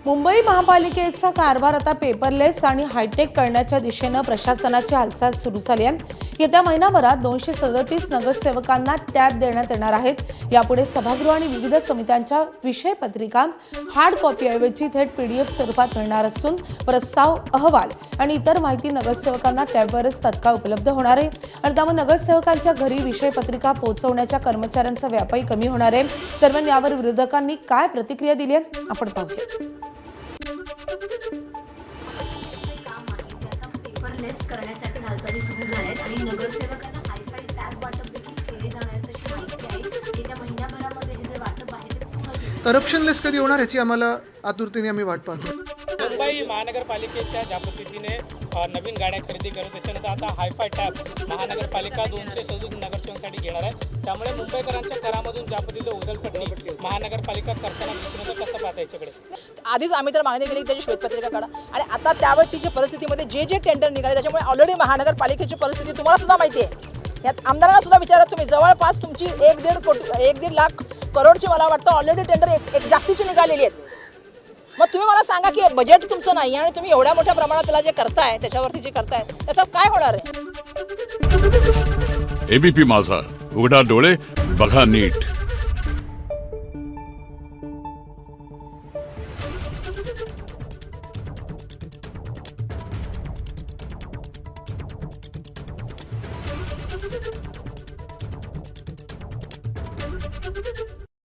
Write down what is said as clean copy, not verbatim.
मुंबई महापालिकेचा कारभार आता पेपरलेस आणि हायटेक करण्याच्या दिशेने प्रशासनाची हालचाल सुरू झाली आहे। येत्या महिनाभरात 237 नगरसेवकांना टॅब देण्यात येणार आहेत। यापुढे सभागृह आणि विविध समित्यांच्या विषय पत्रिका हार्ड कॉपीऐवजी थेट पीडीएफ स्वरूपात मिळणार असून प्रस्ताव, अहवाल आणि इतर माहिती नगरसेवकांना टॅबवरच तत्काळ उपलब्ध होणार आहे आणि त्यामुळे नगरसेवकांच्या घरी विषय पत्रिका पोहोचवण्याच्या कर्मचाऱ्यांचा व्यापही कमी होणार आहे। दरम्यान यावर विरोधकांनी काय प्रतिक्रिया दिली आहे आपण पाहूया। पेपरलेस करण्यासाठी हालचाली सुरू झाल्या आहेत आणि नगरसेवकांना हायफाय टॅब वाटप देखील केले जाणार आहे अशी माहिती आहे। येत्या महिन्याभरामध्ये हे जे वाटप आहे ते पूर्ण केले। करप्शनलेस कधी होणार याची आम्हाला आतुरतेने आम्ही वाट पाहतो। मुंबई महानगरपालिकेच्या ज्या पद्धतीने नवीन गाड्या खरेदी करत त्याच्यानंतर आता हायफाय टॅब महानगरपालिका 237 नगरसेवकांसाठी घेणार आहे। त्यामुळे मुंबईकरांच्या करामधून ज्या पद्धतीने उधळपट्टी महानगरपालिका करताना दिसून येतं, कसं पाहता याच्याकडे? आधीच आम्ही तर मागणी केली त्याची श्वेतपत्रिका काढा आणि आता त्यावरतीच्या परिस्थितीमध्ये जे टेंडर निघाले त्याच्यामुळे ऑलरेडी महानगरपालिकेची परिस्थिती तुम्हाला सुद्धा माहिती आहे। यात आमदारांना सुद्धा विचारा तुम्ही, जवळपास तुमची 1.5 लाख करोडची मला वाटतं ऑलरेडी टेंडर एक जास्तीची निघालेली आहेत। मग तुम्ही मला सांगा की बजेट तुमचं नाही आणि तुम्ही एवढ्या मोठ्या प्रमाणात त्याला जे करताय त्याच्यावरती जे करताय त्याचं काय होणार आहे? एबीपी माझा, उघडा डोळे बघा नीट।